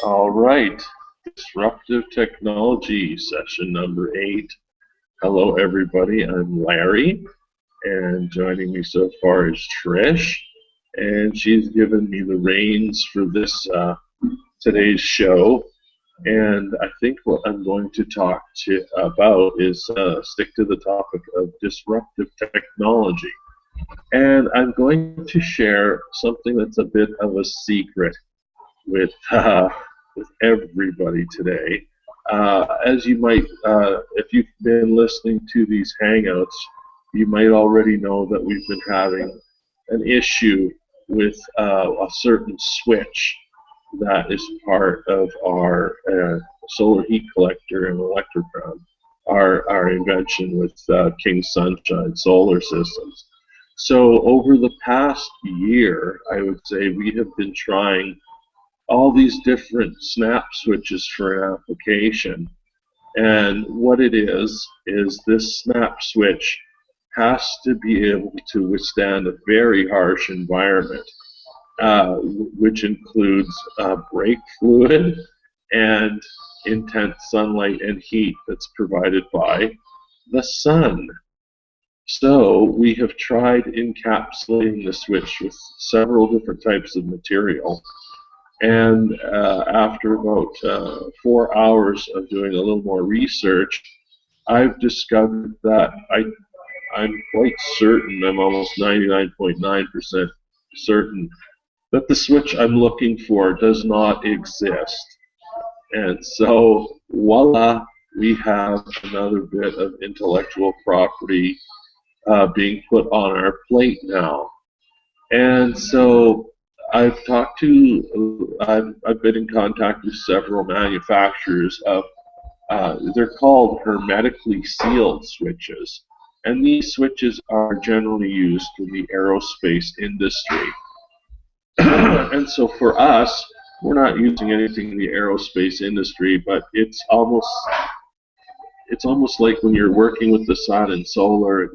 All right, Disruptive Technology session number 8. Hello, everybody. I'm Larry, and joining me so far is Trish, and she's given me the reins for this today's show. And I think what I'm going to talk about is stick to the topic of disruptive technology. And I'm going to share something that's a bit of a secret with with everybody today. As you might, if you've been listening to these hangouts, you might already know that we've been having an issue with a certain switch that is part of our solar heat collector and electrocron, our invention with King Sunshine Solar Systems. So over the past year, I would say we have been trying all these different snap switches for an application. And what it is this snap switch has to be able to withstand a very harsh environment, which includes brake fluid and intense sunlight and heat that's provided by the sun. So we have tried encapsulating the switch with several different types of material. And after about 4 hours of doing a little more research, I've discovered that I'm quite certain, I'm almost 99.9% certain, that the switch I'm looking for does not exist. And so, voila, we have another bit of intellectual property being put on our plate now. And so I've been in contact with several manufacturers of, they're called hermetically sealed switches. And these switches are generally used in the aerospace industry. And so for us, we're not using anything in the aerospace industry, but it's almost like when you're working with the sun and solar,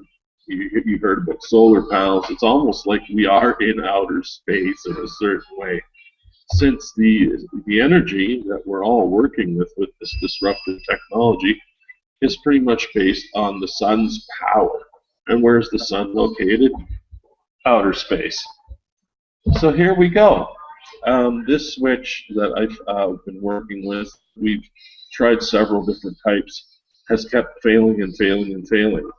you heard about solar panels, it's almost like we are in outer space in a certain way, since the energy that we're all working with this disruptive technology is pretty much based on the sun's power. And where's the sun located? Outer space. So here we go. This switch that I've been working with, we've tried several different types, has kept failing and failing and failing.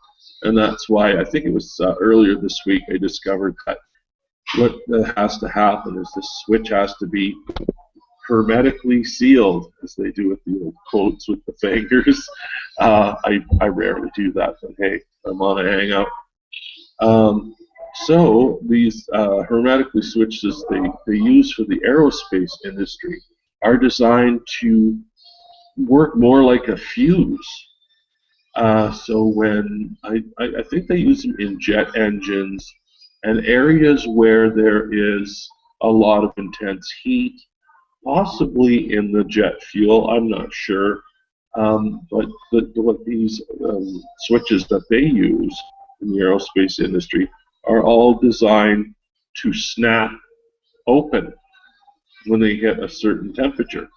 And that's why I think it was earlier this week I discovered that what has to happen is this switch has to be hermetically sealed, as they do with the old quotes with the fingers. I rarely do that, but hey, I'm on a hangout. So these hermetically switches they use for the aerospace industry are designed to work more like a fuse. So when I think they use them in jet engines and areas where there is a lot of intense heat, possibly in the jet fuel, I'm not sure. But what these switches that they use in the aerospace industry are all designed to snap open when they hit a certain temperature.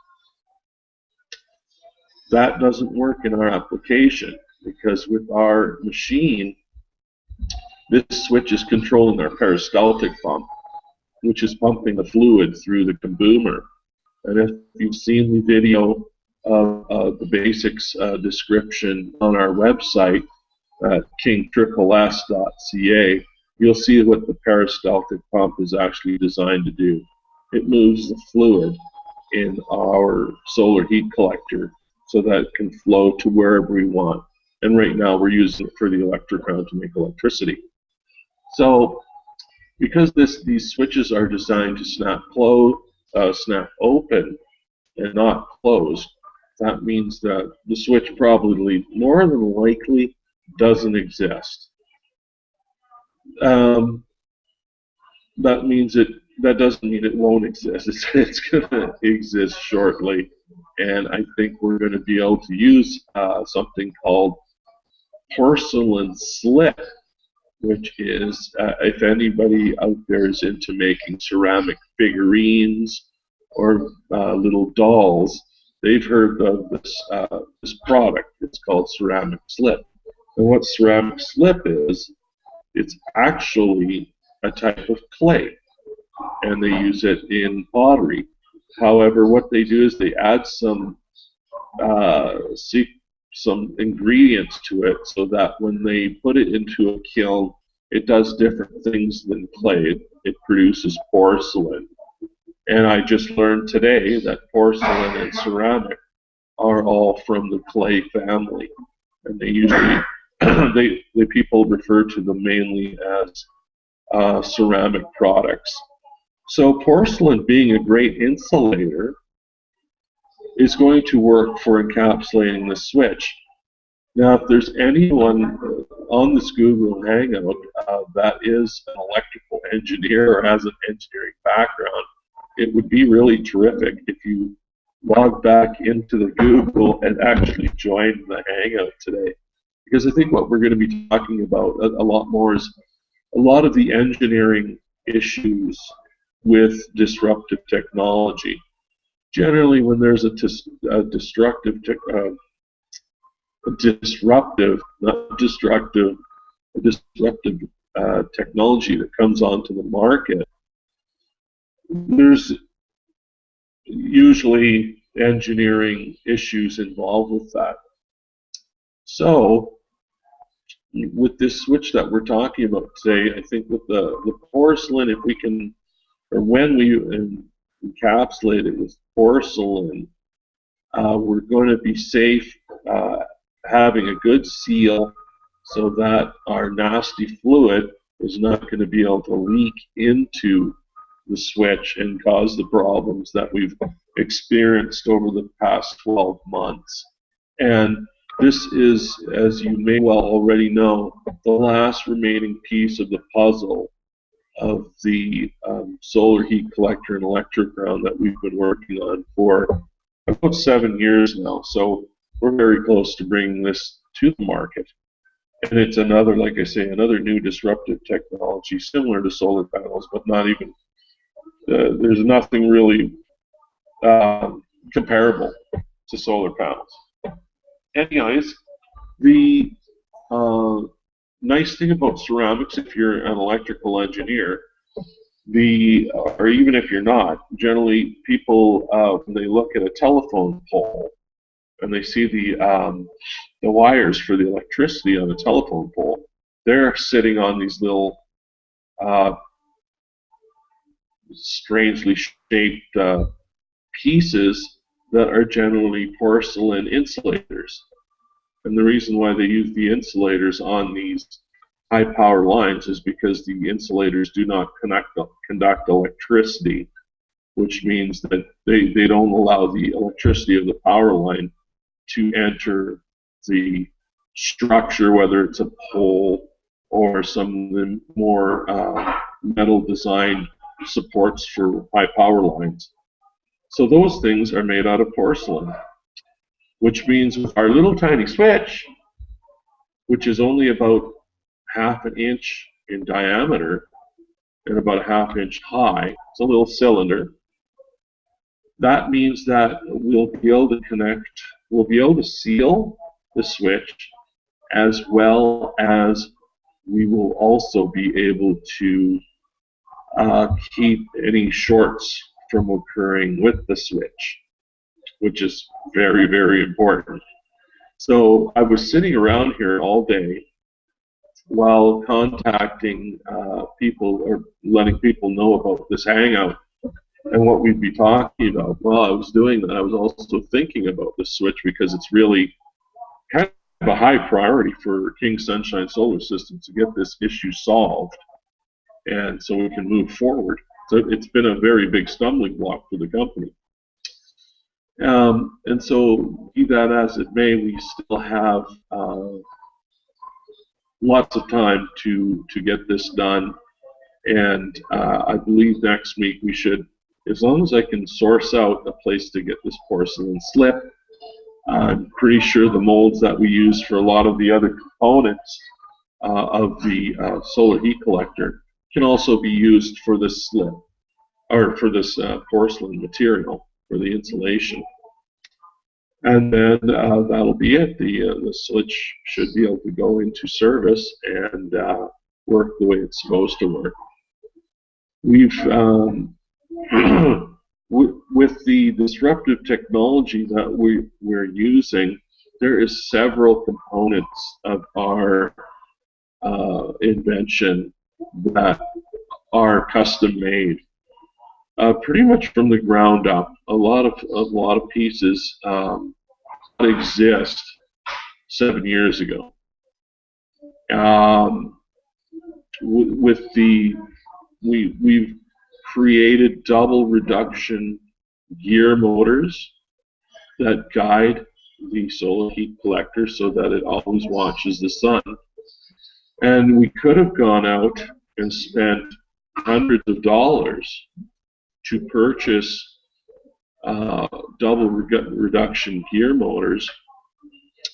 That doesn't work in our application because with our machine, this switch is controlling our peristaltic pump, which is pumping the fluid through the kaboomer. And if you've seen the video of the basics description on our website at kingtriples.ca, you'll see what the peristaltic pump is actually designed to do. It moves the fluid in our solar heat collector so that it can flow to wherever we want. And right now we're using it for the electrocron to make electricity. So because these switches are designed to snap open and not close, that means that the switch probably more than likely doesn't exist. That doesn't mean it won't exist. It's going to exist shortly, and I think we're going to be able to use something called porcelain slit, which is, if anybody out there is into making ceramic figurines or little dolls, they've heard of this product. It's called ceramic slip. And what ceramic slip is, it's actually a type of clay, and they use it in pottery. However, what they do is they add uh, some ingredients to it so that when they put it into a kiln, it does different things than clay. It produces porcelain. And I just learned today that porcelain and ceramic are all from the clay family. And they usually, the people refer to them mainly as ceramic products. So porcelain, being a great insulator, is going to work for encapsulating the switch. Now, if there's anyone on this Google Hangout that is an electrical engineer or has an engineering background, it would be really terrific if you log back into the Google and actually join the Hangout today. Because I think what we're going to be talking about a lot more is a lot of the engineering issues with disruptive technology. Generally, when there's a disruptive, not destructive, a disruptive technology that comes onto the market, there's usually engineering issues involved with that. So, with this switch that we're talking about today, I think with the porcelain, if we can, or when we encapsulate it with porcelain, we're going to be safe having a good seal so that our nasty fluid is not going to be able to leak into the switch and cause the problems that we've experienced over the past 12 months. And this is, as you may well already know, the last remaining piece of the puzzle of the solar heat collector and electric ground that we've been working on for about 7 years now. So we're very close to bringing this to the market. And it's another, like I say, another new disruptive technology similar to solar panels, but not even, there's nothing really comparable to solar panels. Anyways, the nice thing about ceramics, if you're an electrical engineer, or even if you're not, generally people, when they look at a telephone pole and they see the wires for the electricity on the telephone pole, they're sitting on these little strangely shaped pieces that are generally porcelain insulators. And the reason why they use the insulators on these high power lines is because the insulators do not conduct electricity, which means that they don't allow the electricity of the power line to enter the structure, whether it's a pole or some of the more metal design supports for high power lines. So those things are made out of porcelain, which means with our little tiny switch, which is only about ½ an inch in diameter and about ½ inch high, it's a little cylinder, that means that we'll be able to connect, we'll be able to seal the switch, as well as we will also be able to keep any shorts from occurring with the switch, which is very, very important. So I was sitting around here all day while contacting people or letting people know about this hangout and what we'd be talking about. While I was doing that, I was also thinking about the switch because it's really kind of a high priority for King Sunshine Solar System to get this issue solved, and so we can move forward. So it's been a very big stumbling block for the company. And so, be that as it may, we still have lots of time to get this done. And I believe next week we should, as long as I can source out a place to get this porcelain slip, I'm pretty sure the molds that we use for a lot of the other components of the solar heat collector can also be used for this slip. or for this porcelain material for the insulation. And then that'll be it. The switch should be able to go into service and work the way it's supposed to work. We've with the disruptive technology that we're using, there is several components of our invention that are custom made, pretty much from the ground up. A lot of pieces exist 7 years ago. We've created double reduction gear motors that guide the solar heat collector so that it always watches the sun. And we could have gone out and spent hundreds of dollars to purchase double reduction gear motors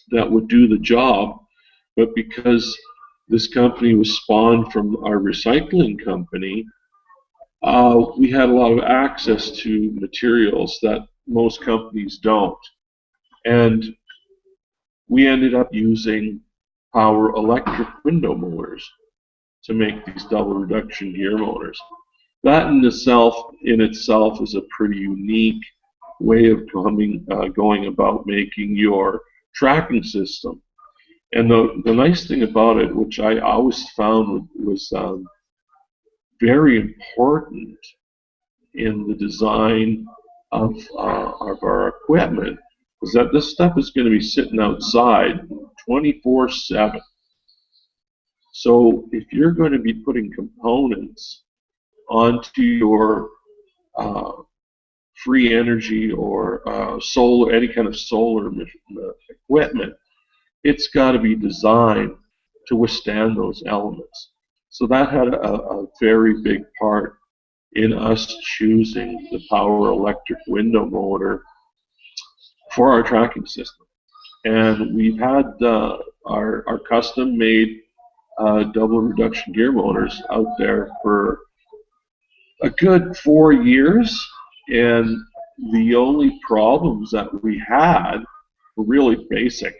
that would do the job, but because this company was spawned from our recycling company, we had a lot of access to materials that most companies don't. And we ended up using power electric window motors to make these double reduction gear motors. That in itself is a pretty unique way of going about making your tracking system. And the nice thing about it, which I always found was very important in the design of our equipment, is that this stuff is going to be sitting outside 24/7. So if you're going to be putting components onto your free energy or solar, any kind of solar equipment, it's got to be designed to withstand those elements. So that had a very big part in us choosing the power electric window motor for our tracking system. And we've had our custom made double reduction gear motors out there for a good 4 years, and the only problems that we had were really basic.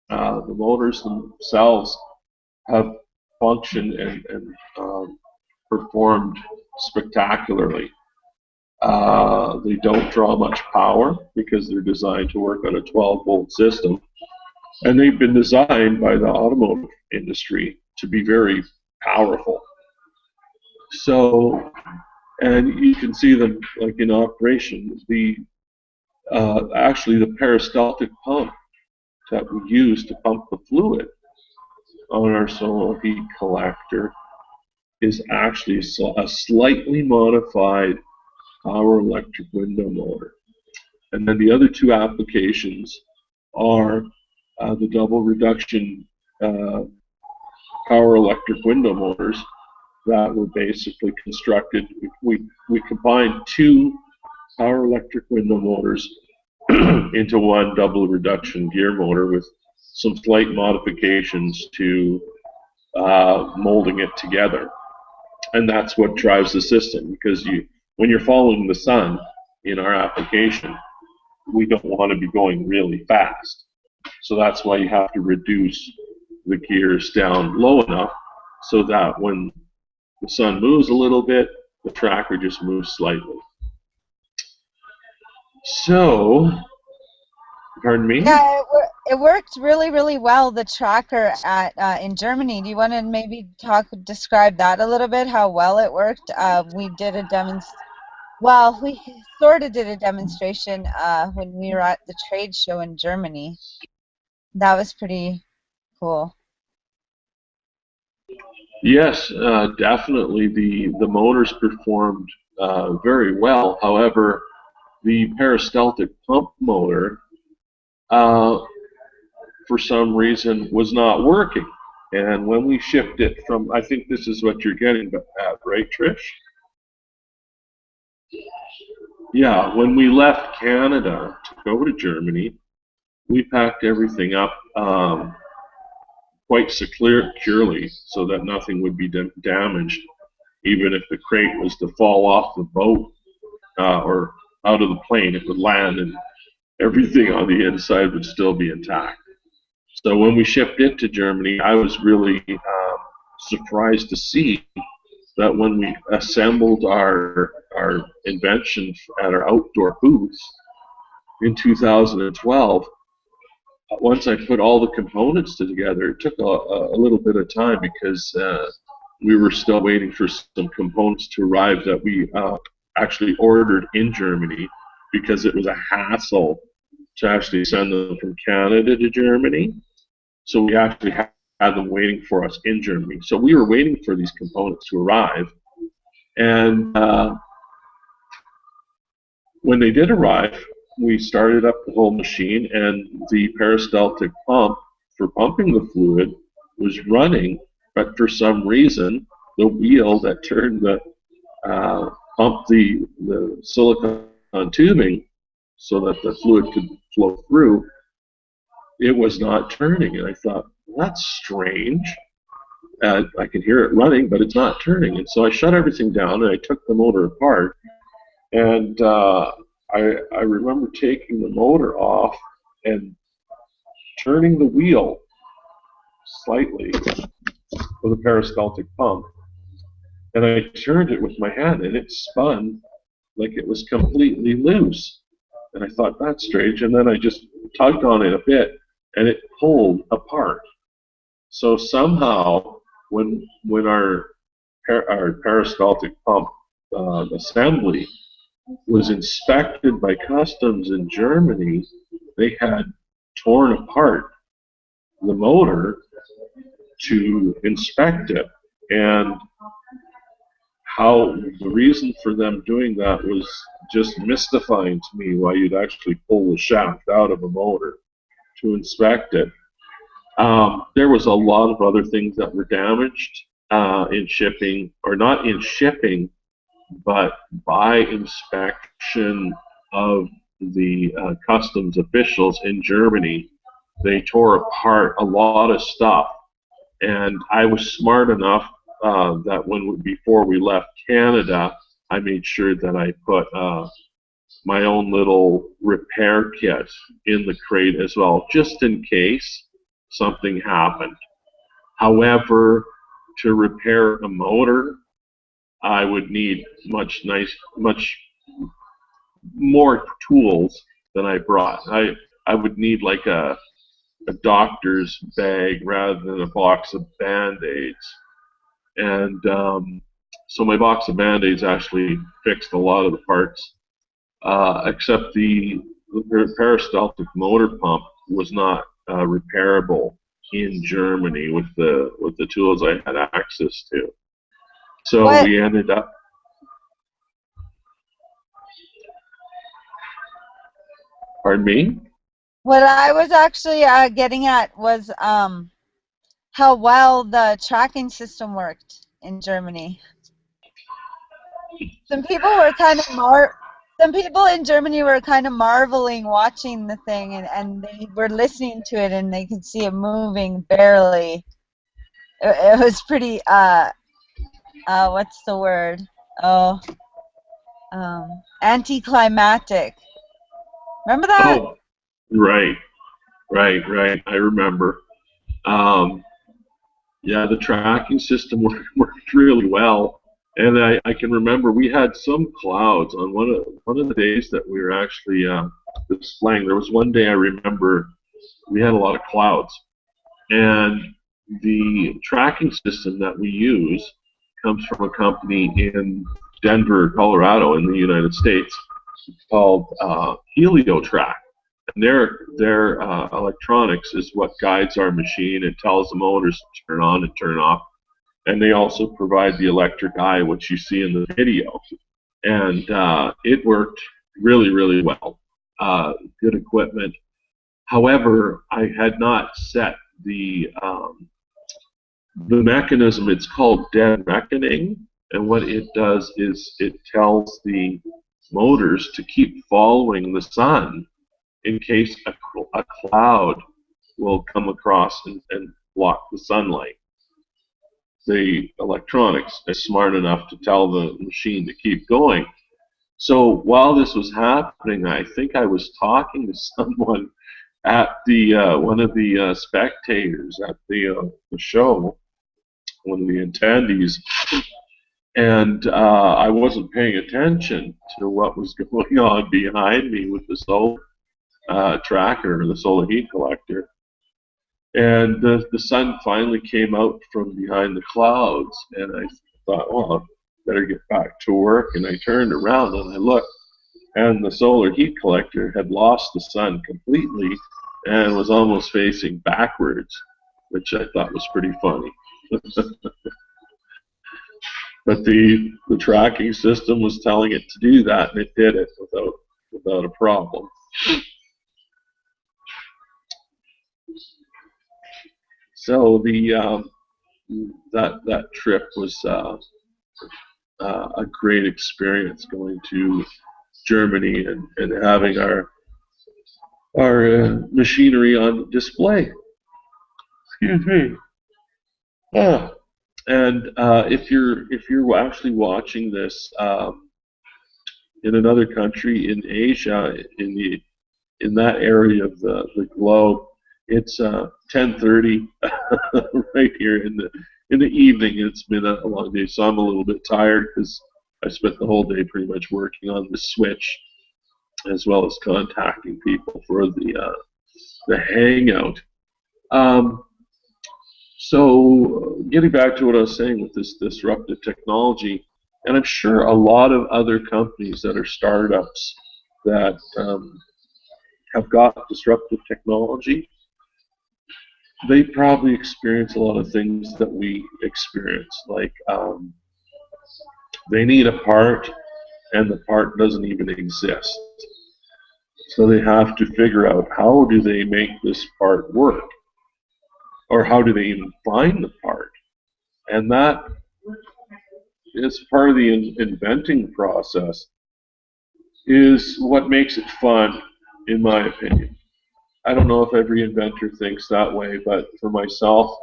The motors themselves have functioned and performed spectacularly. They don't draw much power because they're designed to work on a 12-volt system, and they've been designed by the automotive industry to be very powerful. So, and you can see them like in operation. Actually the peristaltic pump that we use to pump the fluid on our solar heat collector is actually a slightly modified power electric window motor. And then the other two applications are the double reduction power electric window motors that were basically constructed. We combined two power electric window motors into one double reduction gear motor with some slight modifications to molding it together. And that's what drives the system, because when you're following the sun in our application, we don't want to be going really fast. So that's why you have to reduce the gears down low enough so that when the sun moves a little bit, the tracker just moves slightly. So, pardon me? Yeah, it worked really, really well, the tracker in Germany. Do you want to maybe describe that a little bit, how well it worked? We did a we sort of did a demonstration when we were at the trade show in Germany. That was pretty cool. Yes, definitely. The motors performed very well. However, the peristaltic pump motor, for some reason, was not working. And when we shipped it from, I think this is what you're getting at, right, Trish? Yeah, when we left Canada to go to Germany, we packed everything up quite securely so that nothing would be damaged, even if the crate was to fall off the boat or out of the plane. It would land, and everything on the inside would still be intact. So when we shipped it to Germany, I was really surprised to see that when we assembled our invention at our outdoor booths in 2012, once I put all the components together, it took a little bit of time because we were still waiting for some components to arrive that we actually ordered in Germany, because it was a hassle to actually send them from Canada to Germany. So we actually had them waiting for us in Germany. So we were waiting for these components to arrive. And when they did arrive, we started up the whole machine, and the peristaltic pump for pumping the fluid was running, but for some reason, the wheel that turned the pumped the silicone tubing so that the fluid could flow through, it was not turning. And I thought, well, that's strange. I can hear it running, but it's not turning. And so I shut everything down, and I took the motor apart. And I remember taking the motor off and turning the wheel slightly with a peristaltic pump. And I turned it with my hand, and it spun like it was completely loose. And I thought, that's strange. And then I just tugged on it a bit, and it pulled apart. So somehow, when our peristaltic pump assembly was inspected by customs in Germany, they had torn apart the motor to inspect it. And how the reason for them doing that was just mystifying to me, why you'd actually pull the shaft out of a motor to inspect it. There was a lot of other things that were damaged in shipping, or not in shipping, but by inspection of the customs officials in Germany. They tore apart a lot of stuff, and I was smart enough that before we left Canada, I made sure that I put my own little repair kit in the crate as well, just in case something happened. However, to repair a motor, I would need much more tools than I brought. I would need like a doctor's bag rather than a box of Band-Aids. And so my box of Band-Aids actually fixed a lot of the parts, except the peristaltic motor pump was not repairable in Germany with the tools I had access to. So we ended up. Pardon me? What I was actually getting at was how well the tracking system worked in Germany. Some people in Germany were kind of marveling watching the thing, and they were listening to it, and they could see it moving barely. It was pretty what's the word? Oh, anticlimactic. Remember that? Oh, right. I remember. Yeah, the tracking system worked really well, and I can remember we had some clouds on one of the days that we were actually displaying. There was one day I remember we had a lot of clouds, and the tracking system that we use comes from a company in Denver, Colorado, in the United States, called HelioTrack. And their electronics is what guides our machine. It tells the motors to turn on and turn off. And they also provide the electric eye, which you see in the video. And it worked really, really well. Good equipment. However, I had not set the mechanism. It's called dead reckoning. And what it does is it tells the motors to keep following the sun in case a cloud will come across and block the sunlight. The electronics is smart enough to tell the machine to keep going. So while this was happening, I think I was talking to someone at the one of the spectators at the show, one of the attendees, and I wasn't paying attention to what was going on behind me with the solar tracker, the solar heat collector. And the sun finally came out from behind the clouds, and I thought, well, I better get back to work. And I turned around and I looked, and the solar heat collector had lost the sun completely and was almost facing backwards, which I thought was pretty funny. But the tracking system was telling it to do that, and it did it without a problem. So that trip was a great experience, going to Germany and having our machinery on display. Excuse me. Yeah. And if you're actually watching this in another country in Asia, in that area of the globe, it's 10:30 right here in the evening. It's been a long day, so I'm a little bit tired because I spent the whole day pretty much working on the switch, as well as contacting people for the hangout. Um, so getting back to what I was saying with this disruptive technology, and I'm sure a lot of other companies that are startups that have got disruptive technology, they probably experience a lot of things that we experience. Like they need a part, and the part doesn't even exist. So they have to figure out, how do they make this part work, or how do they even find the part? And that is part of the inventing process, is what makes it fun, in my opinion. I don't know if every inventor thinks that way, but for myself,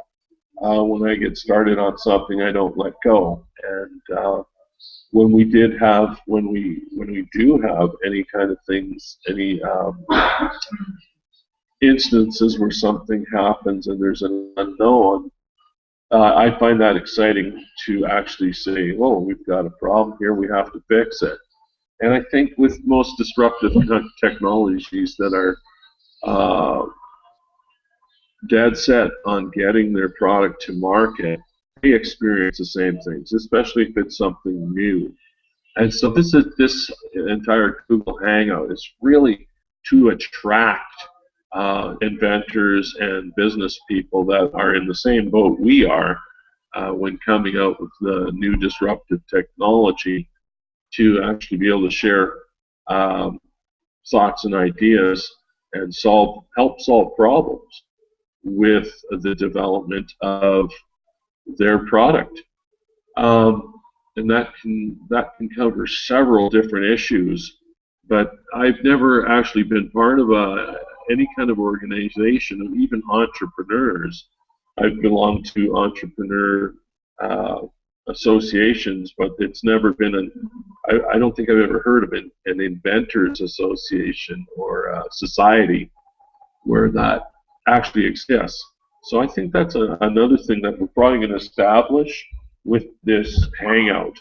when I get started on something, I don't let go. And when we do have any kind of things, any instances where something happens and there's an unknown, I find that exciting to actually say, "Oh, we've got a problem here. We have to fix it." And I think with most disruptive technologies that are dead set on getting their product to market, they experience the same things, especially if it's something new. And so this entire Google Hangout is really to attract inventors and business people that are in the same boat we are when coming out with the new disruptive technology, to actually be able to share thoughts and ideas and help solve problems with the development of their product. And that can cover several different issues. But I've never actually been part of any kind of organization, of even entrepreneurs. I've belonged to entrepreneur associations, but it's never been I don't think I've ever heard of an inventors association or a society where that actually exists. So I think that's another thing that we're probably going to establish with this hangout,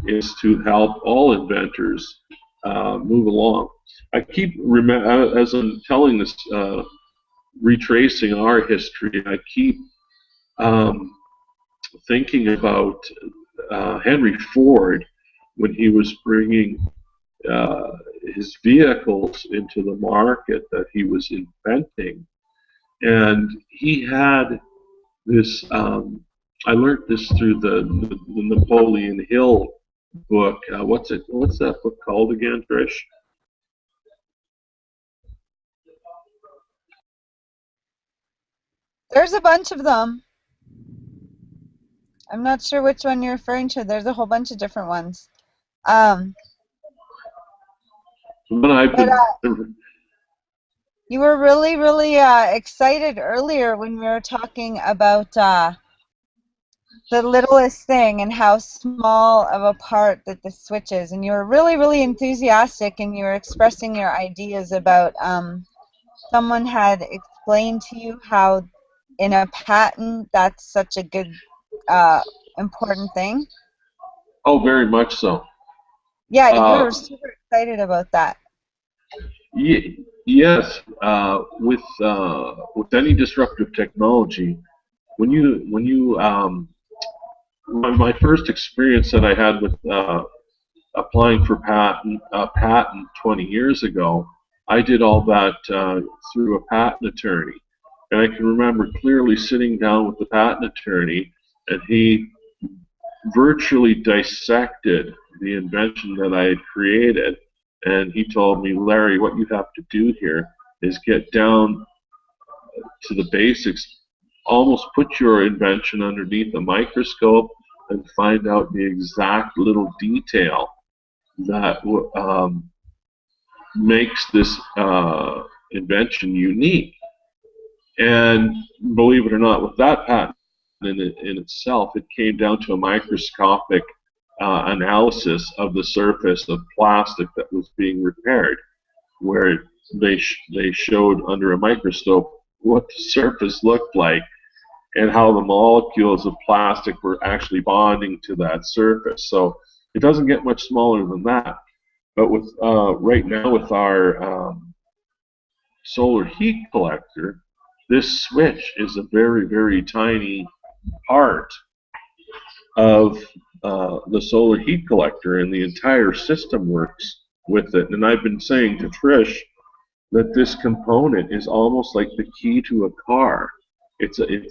is to help all inventors move along. I keep as I'm telling this, retracing our history, I keep thinking about Henry Ford, when he was bringing his vehicles into the market that he was inventing. And he had this, I learned this through the Napoleon Hill book. What's that book called again, Trish? There's a bunch of them. I'm not sure which one you're referring to. There's a whole bunch of different ones. But I've been, you were really excited earlier when we were talking about the littlest thing and how small of a part that the switch is. And you were really, really enthusiastic, and you were expressing your ideas about someone had explained to you how in a patent that's such a good uh, important thing. Oh, very much so. Yeah, you Uh, were super excited about that. yes, with any disruptive technology, when you my first experience that I had with applying for patent 20 years ago, I did all that through a patent attorney, and I can remember clearly sitting down with the patent attorney, and he virtually dissected the invention that I had created, and he told me, Larry, what you have to do here is get down to the basics, almost put your invention underneath a microscope and find out the exact little detail that makes this invention unique. And believe it or not, with that patent in itself, it came down to a microscopic analysis of the surface of plastic that was being repaired, where they showed under a microscope what the surface looked like and how the molecules of plastic were actually bonding to that surface. So it doesn't get much smaller than that. But with right now with our solar heat collector, this switch is a very, very tiny part of the solar heat collector, and the entire system works with it. And I've been saying to Trish that this component is almost like the key to a car.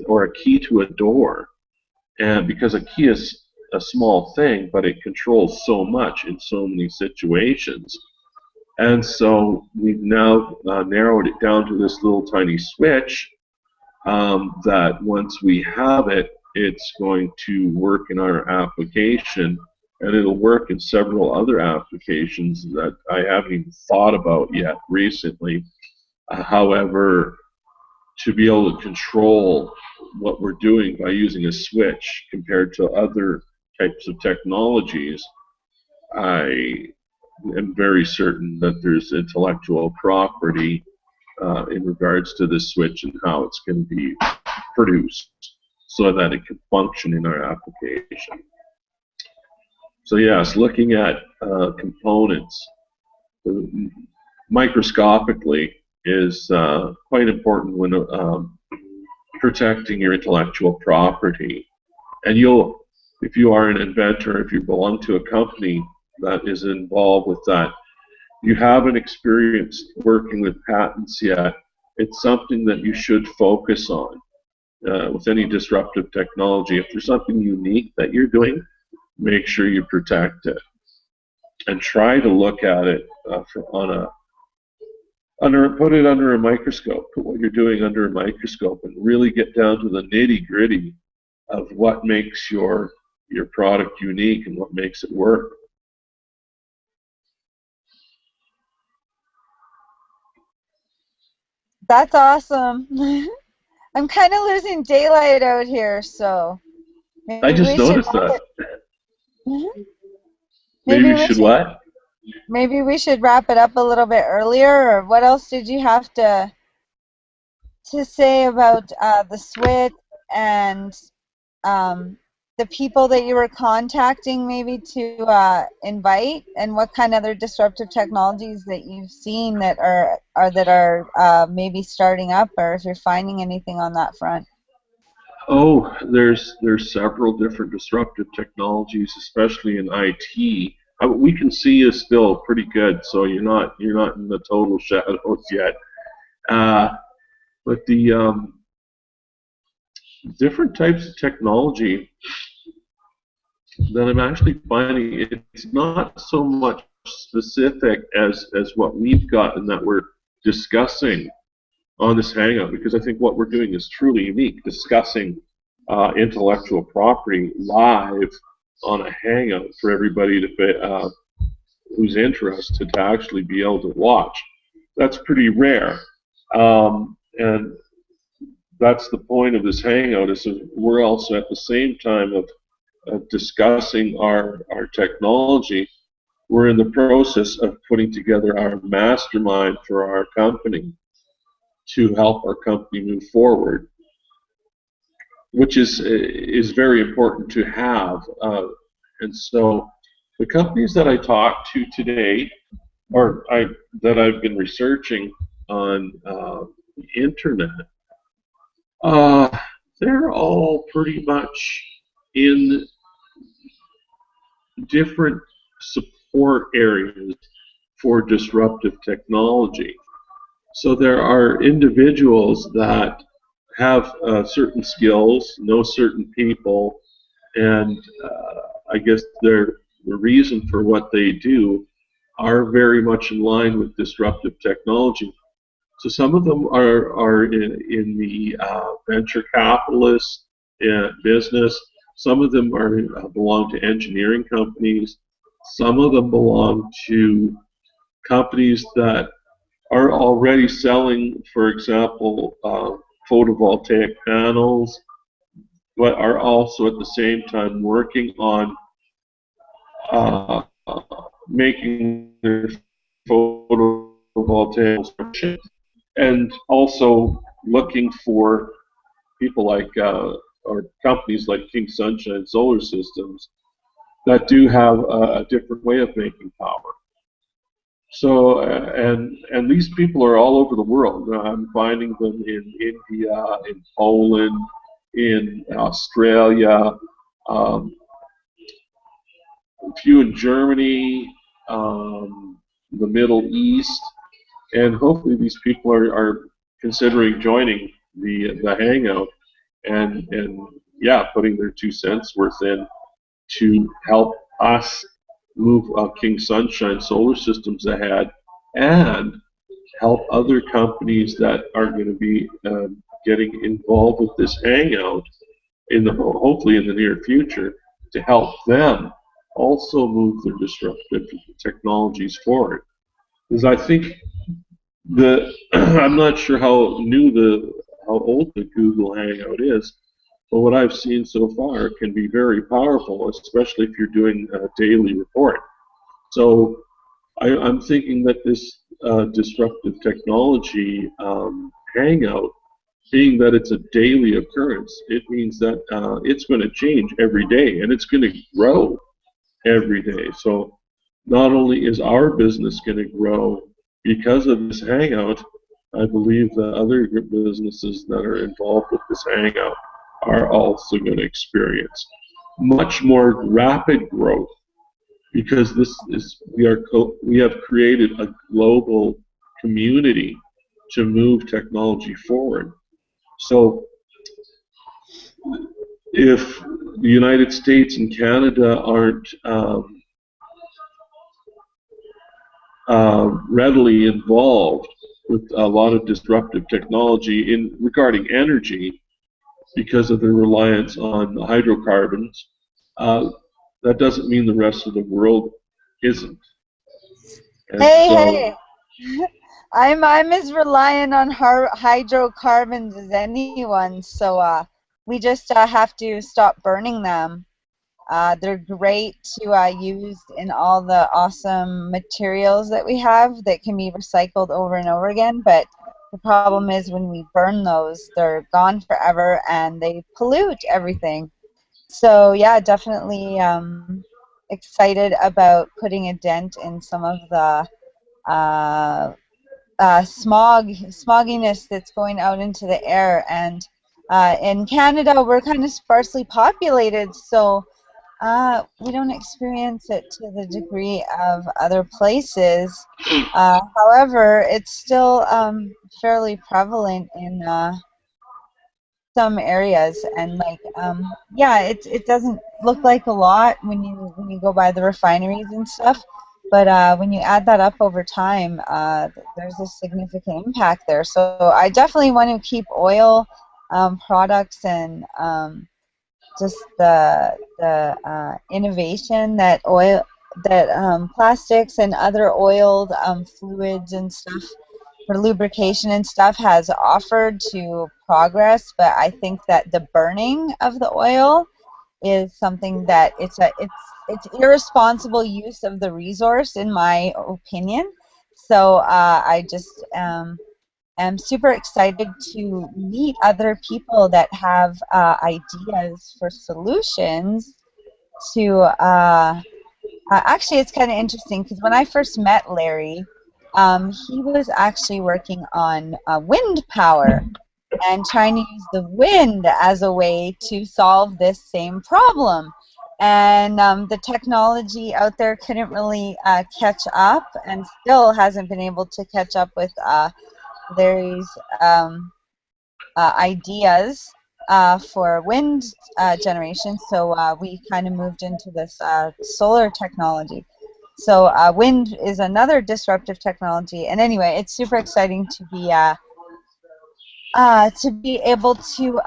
Or a key to a door, and because a key is a small thing, but it controls so much in so many situations. And so we've now narrowed it down to this little tiny switch that once we have it, it's going to work in our application, and it'll work in several other applications that I haven't even thought about yet recently. However, to be able to control what we're doing by using a switch compared to other types of technologies, I am very certain that there's intellectual property in regards to this switch and how it's going to be produced so that it can function in our application. So yes, looking at components microscopically is quite important when protecting your intellectual property. And if you are an inventor, if you belong to a company that is involved with that, you haven't experienced working with patents yet, it's something that you should focus on with any disruptive technology. If there's something unique that you're doing, make sure you protect it. And try to look at it put it under a microscope, put what you're doing under a microscope, and really get down to the nitty-gritty of what makes your product unique and what makes it work. That's awesome. I'm kind of losing daylight out here, so I maybe just we should noticed that. Maybe maybe we we should should what? maybe we should wrap it up a little bit earlier. Or what else did you have to say about the switch and um, the people that you were contacting, maybe to invite, and what kind of other disruptive technologies that you've seen that are maybe starting up, or if you're finding anything on that front? Oh, there's several different disruptive technologies, especially in IT. We can see you still pretty good, so you're not in the total shadows yet. But the different types of technology that I'm actually finding, it's not so much specific as what we've got and that we're discussing on this hangout, because I think what we're doing is truly unique, discussing intellectual property live on a hangout for everybody who's interested to actually be able to watch. That's pretty rare. And that's the point of this hangout, is that we're also at the same time of discussing our technology. We're in the process of putting together our mastermind for our company to help our company move forward, which is very important to have. And so the companies that I talked to today, that I've been researching on the internet, uh, they're all pretty much in different support areas for disruptive technology. So there are individuals that have certain skills, know certain people, and I guess the reason for what they do are very much in line with disruptive technology. So some of them are in the venture capitalist business. Some of them belong to engineering companies. Some of them belong to companies that are already selling, for example, photovoltaic panels, but are also at the same time working on uh, making their photovoltaics, and also looking for people like or companies like King Sunshine Solar Systems that do have a different way of making power. So and these people are all over the world. I'm finding them in India, in Poland, in Australia, um, a few in Germany, the Middle East, and hopefully these people are considering joining the hangout and yeah, putting their 2 cents worth in to help us move King Sunshine Solar Systems ahead and help other companies that are going to be getting involved with this hangout hopefully in the near future, to help them also move their disruptive technologies forward. Because I think I'm not sure how old the Google Hangout is, but what I've seen so far can be very powerful, especially if you're doing a daily report. So I'm thinking that this disruptive technology hangout, being that it's a daily occurrence, it means that it's going to change every day and it's going to grow every day. So not only is our business going to grow because of this hangout, I believe the other businesses that are involved with this hangout are also going to experience much more rapid growth, because we have created a global community to move technology forward. So if the United States and Canada aren't readily involved with a lot of disruptive technology in regarding energy because of their reliance on hydrocarbons, uh, that doesn't mean the rest of the world isn't. And Hey, so, hey. I'm as reliant on hydrocarbons as anyone, so we just have to stop burning them. They're great to use in all the awesome materials that we have that can be recycled over and over again, but the problem is when we burn those, they're gone forever and they pollute everything. So yeah, definitely excited about putting a dent in some of the uh, smogginess that's going out into the air. And in Canada, we're kind of sparsely populated, so we don't experience it to the degree of other places. However, it's still fairly prevalent in some areas, and like yeah, it doesn't look like a lot when you go by the refineries and stuff, but when you add that up over time, there's a significant impact there. So I definitely want to keep oil products and just the innovation that plastics and other oiled fluids and stuff for lubrication and stuff has offered to progress, but I think that the burning of the oil is something that it's irresponsible use of the resource, in my opinion. So I just am super excited to meet other people that have ideas for solutions to actually, it's kind of interesting because when I first met Larry, he was actually working on wind power and trying to use the wind as a way to solve this same problem. And the technology out there couldn't really catch up, and still hasn't been able to catch up with Larry's ideas for wind generation. So we kind of moved into this solar technology. So wind is another disruptive technology. And anyway, it's super exciting to be able to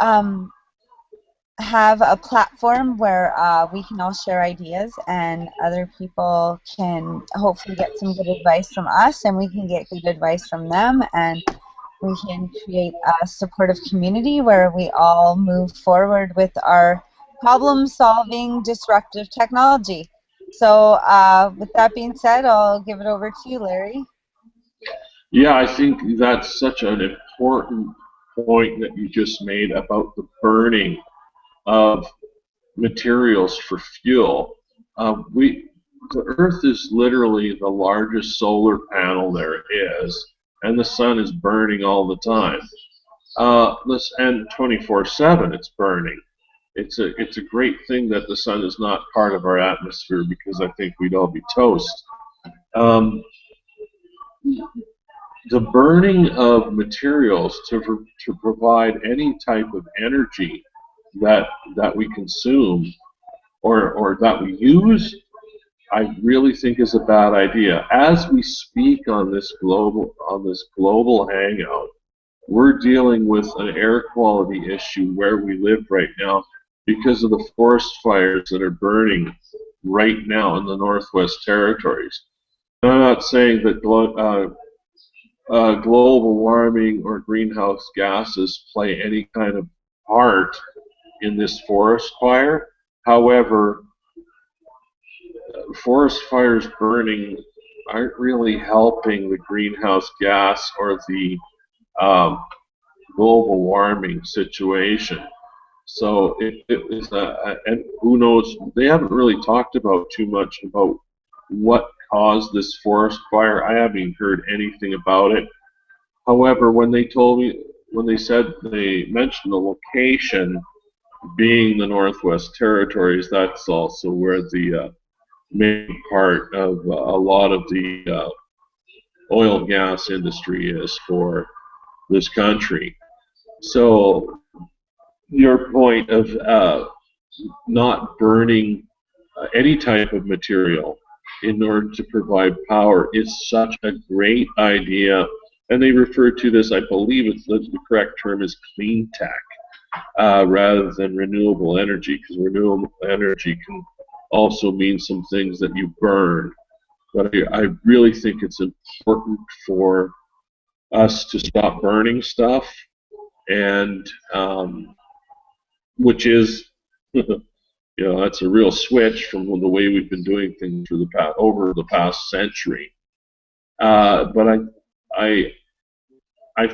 have a platform where we can all share ideas, and other people can hopefully get some good advice from us, and we can get good advice from them, and we can create a supportive community where we all move forward with our problem-solving disruptive technology. So with that being said, I'll give it over to you, Larry. Yeah, I think that's such an important point that you just made about the burning of materials for fuel. The Earth is literally the largest solar panel there is, and the sun is burning all the time. And 24/7 it's burning. It's a great thing that the sun is not part of our atmosphere, because I think we'd all be toast. Um, the burning of materials to provide any type of energy that we consume or that we use, I really think is a bad idea. As we speak on this global hangout, we're dealing with an air quality issue where we live right now because of the forest fires that are burning right now in the Northwest Territories. I'm not saying that global warming or greenhouse gases play any kind of part in this forest fire. However, forest fires burning aren't really helping the greenhouse gas or the um, global warming situation. So and who knows, they haven't really talked about too much about what caused this forest fire. I haven't heard anything about it. However, when they mentioned the location being the Northwest Territories, that's also where the main part of a lot of the oil and gas industry is for this country. So your point of not burning any type of material in order to provide power is such a great idea. And they refer to this, I believe the correct term is clean tech, rather than renewable energy, because renewable energy can also mean some things that you burn. But I really think it's important for us to stop burning stuff, and which is, that's a real switch from the way we've been doing things for over the past century. But I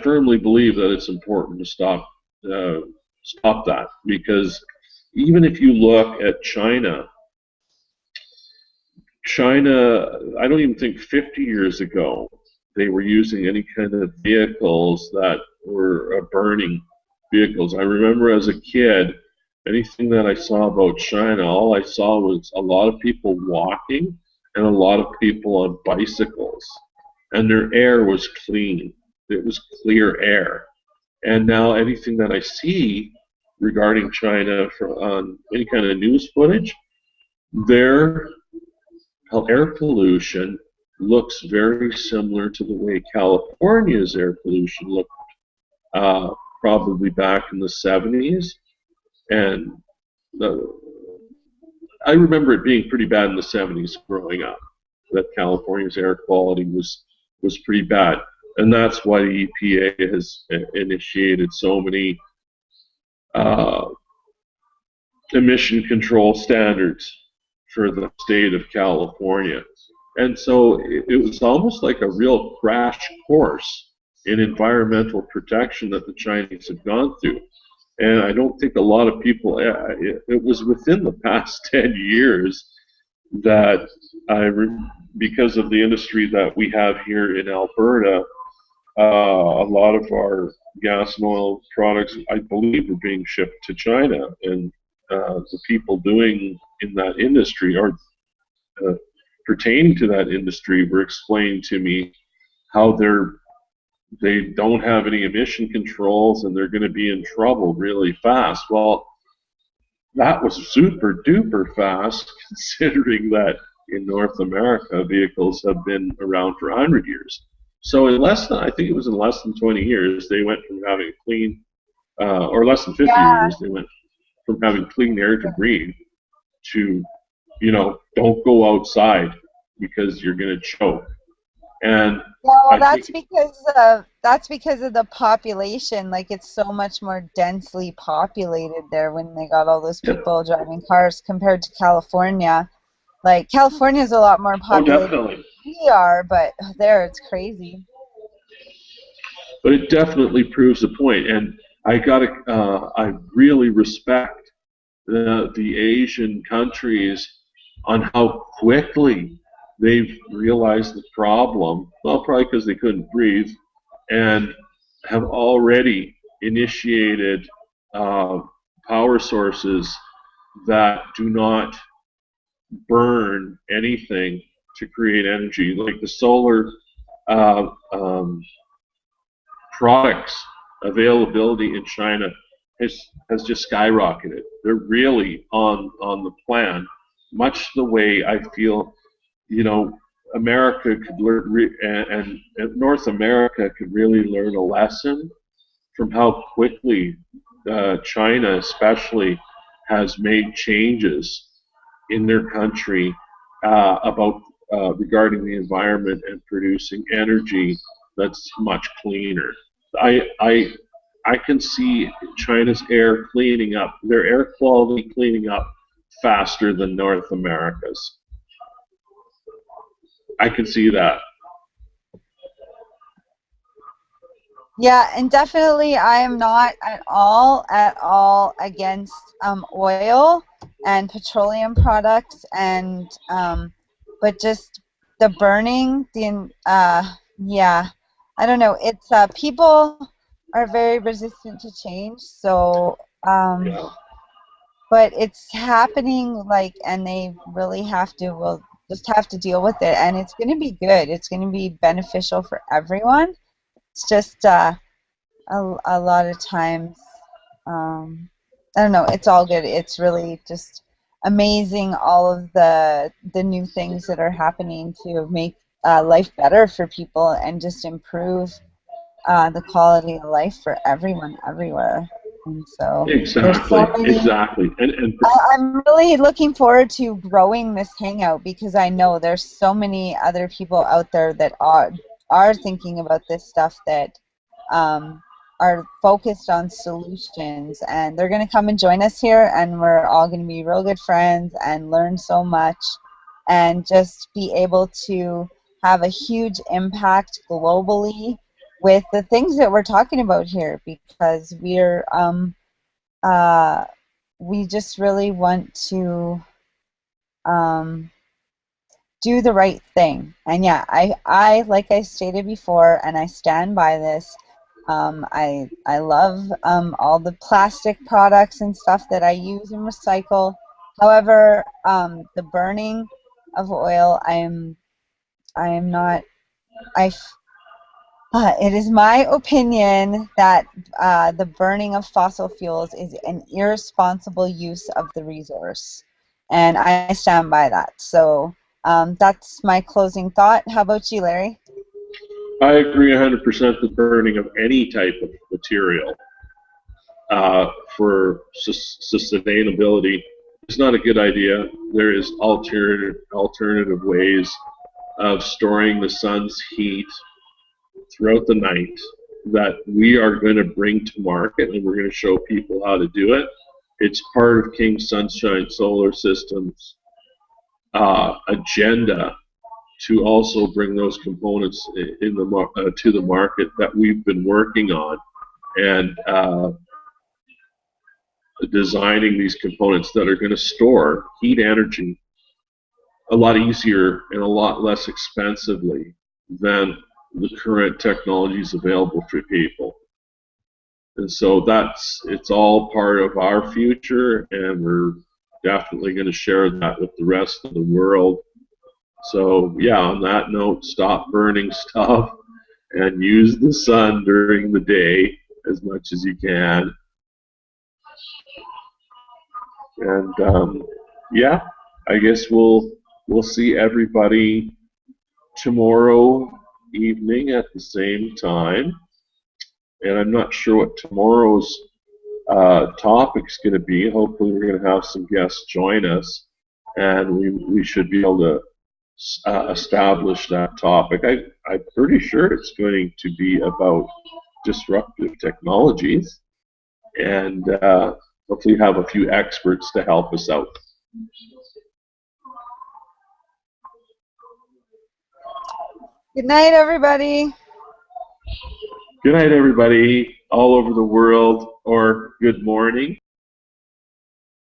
firmly believe that it's important to stop that, because even if you look at China, I don't even think 50 years ago they were using any kind of vehicles that were burning vehicles. I remember as a kid, anything that I saw about China, all I saw was a lot of people walking and a lot of people on bicycles, and their air was clean. It was clear air. And now anything that I see regarding China on any kind of news footage, their air pollution looks very similar to the way California's air pollution looked probably back in the 70s. And I remember it being pretty bad in the 70s growing up, that California's air quality was pretty bad. And that's why the EPA has initiated so many uh, emission control standards for the state of California. And so it was almost like a real crash course in environmental protection that the Chinese have gone through. And I don't think a lot of people, it was within the past 10 years that because of the industry that we have here in Alberta, a lot of our gas and oil products, I believe, are being shipped to China. And the people doing in that industry or pertaining to that industry were explaining to me how they don't have any emission controls and they're going to be in trouble really fast. Well, that was super duper fast considering that in North America vehicles have been around for 100 years. So in less than, I think it was in less than 20 years, they went from having clean, or less than 50 Yeah. years, they went from having clean air to green to, don't go outside because you're going to choke. And well, that's because of the population. Like, it's so much more densely populated there when they got all those people driving cars compared to California. Like, California is a lot more populated than we are, but there it's crazy. But it definitely proves a point. And I really respect the Asian countries on how quickly they've realized the problem. Well, probably because they couldn't breathe, and have already initiated power sources that do not burn anything to create energy, like the solar uh, um, products availability in China has just skyrocketed. They're really on the plan, much the way I feel, America could learn, and North America could really learn a lesson from how quickly China, especially, has made changes in their country about regarding the environment and producing energy that's much cleaner. I can see China's air cleaning up, their air quality cleaning up faster than North America's. I can see that. Yeah, and definitely I am not at all against oil and petroleum products, and but just the burning, yeah, I don't know. It's people are very resistant to change, so Yeah. but it's happening, like, and they really will just have to deal with it, and it's going to be good. It's going to be beneficial for everyone. It's just a lot of times, I don't know. It's all good. It's really just amazing, all of the new things that are happening to make life better for people and just improve the quality of life for everyone everywhere. And so there's so many. Exactly. And I'm really looking forward to growing this hangout because I know there's so many other people out there that are thinking about this stuff, that are focused on solutions, and they're going to come and join us here, and we're all going to be real good friends and learn so much and just be able to have a huge impact globally with the things that we're talking about here, because we just really want to do the right thing. And yeah, I like I stated before, and I stand by this. I love all the plastic products and stuff that I use and recycle. However, the burning of oil, I am not. It is my opinion that the burning of fossil fuels is an irresponsible use of the resource, and I stand by that. So that's my closing thought. How about you, Larry? I agree 100% the burning of any type of material for sustainability is not a good idea. There is alternative ways of storing the sun's heat throughout the night that we are going to bring to market, and we're going to show people how to do it. It's part of King Sunshine Solar Systems agenda to also bring those components in the to the market that we've been working on, and designing these components that are going to store heat energy a lot easier and a lot less expensively than the current technologies available for people. And so it's all part of our future, and we're definitely going to share that with the rest of the world. So yeah, on that note, stop burning stuff and use the sun during the day as much as you can. And yeah, I guess we'll see everybody tomorrow evening at the same time. And I'm not sure what tomorrow's topic's going to be. Hopefully we're going to have some guests join us, and we should be able to establish that topic. I'm pretty sure it's going to be about disruptive technologies, and hopefully have a few experts to help us out. Good night, everybody. Good night, everybody, all over the world, or good morning.